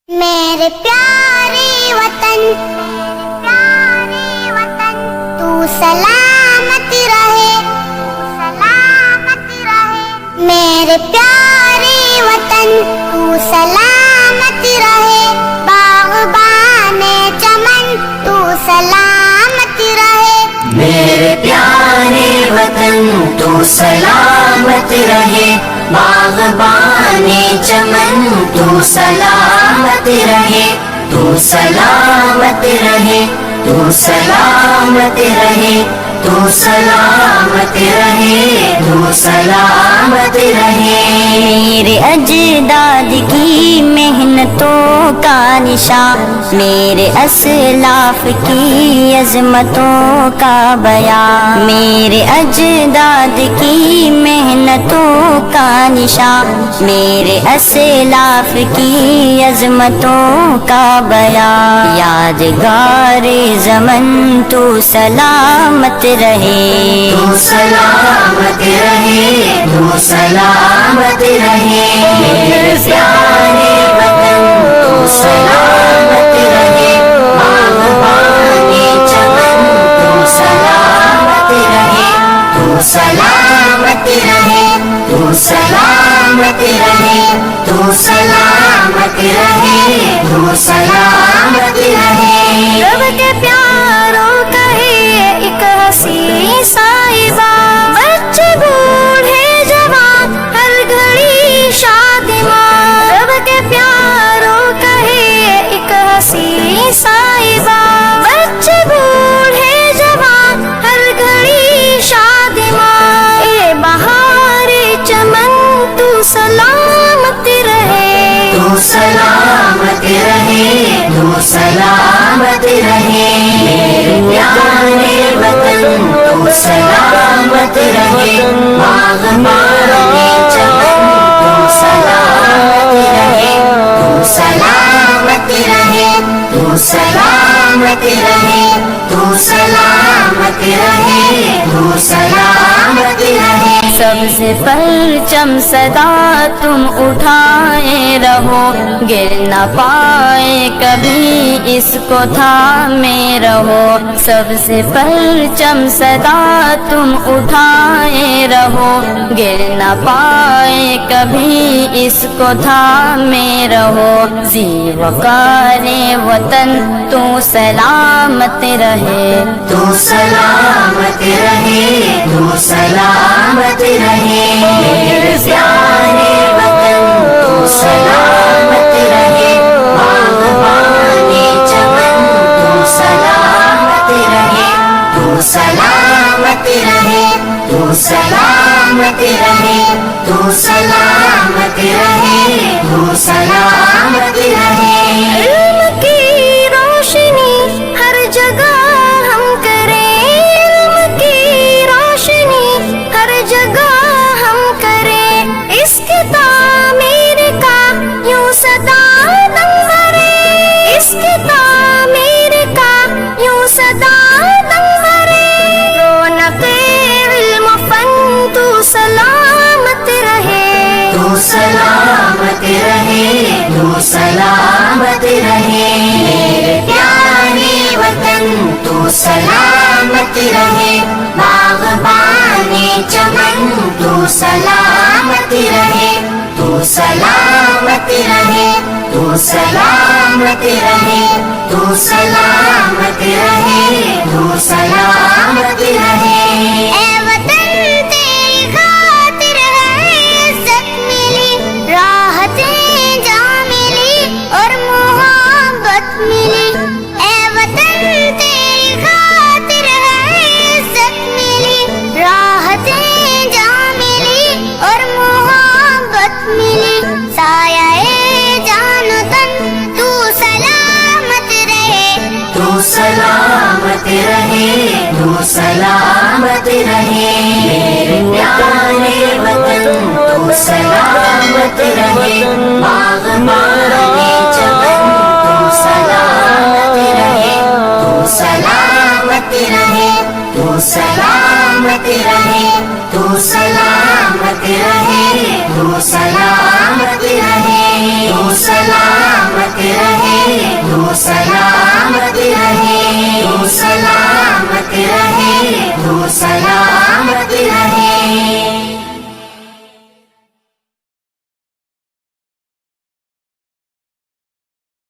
میرے پیارے وطن تو سلامت رہے میرے پیارے وطن تو سلامت رہے باغبان چمن تو سلامت رہے میرے پیارے وطن تو سلامت رہے باغبان چمن تو سلامت رہے تو سلامت رہے تو سلامت رہے تو سلامت رہے تو سلامت رہے میرے اجداد کی محنتوں کا نشان میرے اسلاف کی عظمتوں کا بیان میرے اجداد کی محنتوں کا نشان میرے اسلاف کی عظمتوں کا بیان یادگار زمن تو سلامت رہے تو سلامت رہے تو سلامت رہے میرے پیارے وطن تو سلامت رہے باغبان چمن تو سلامت رہے تو سلامت رہے تو سلامت رہے تو سلامت رہے تو سلامت رہے رب کے پیاروں کہے ایک حسین صاحبہ بچے بوڑھے جوان ہر گھڑی شادماں رب کے پیاروں کہے ایک حسین صاحبہ بچے بوڑھے جوان ہر گھڑی شادماں اے بہار چمن تو سلامت رہے تو سلامت رہے تو سلامت رہے میرے پیارے وطن تو سلامت رہے باغبان چمن تو سلامت رہے تو سلامت رہے تو سلامت رہے تو سلامت رہے تو سلامت رہے سب سے پرچم صدا تم اٹھائے رہو گر نہ پائے کبھی اس کو تھامے رہو سب سے پرچم صدا تم اٹھائے رہو گر نہ پائے کبھی اس کو تھامے رہو زی وقار وطن تو سلامت رہے تو سلامت رہے تو سلامت رہے میرے پیارے وطن تو سلامت رہے باغبان چمن تو سلامت رہے تو سلامت رہے تو سلامت رہے تو سلامت رہے تو سلامت رہے علم کی روشنی ہر جگہ ہم کریں علم کی روشنی ہر جگہ ہم کریں اس کی تعمیر کا یوں صدا دم بھرے اس کی تعمیر کا یوں صدا دم بھرے رونق علم فن تو سلامت رہے تو سلامت رہے تو سلامت رہے میرے پیارے وطن تو سلامت رہے باغبان چمن تو سلامت رہے تو سلامت رہے تو سلامت رہے تو سلامت رہے تو سلامت رہے اے وطن تیری خاطر ہے عزت ملی راحتیں جہاں ملی اور محبت ملی اے وطن تیری خاطر ہے عزت ملی راحتیں جہاں ملی اور محبت ملی سایہ جان تن تو سلامت رہے تو سلامت رہے تو سلامت رہے میرے پیارے وطن تو سلامت رہے باغبان چمن تو سلامت رہے تو سلامت رہے تو سلامت رہے تو سلامت رہے تو سلامت رہے تو سلامت رہے سلامت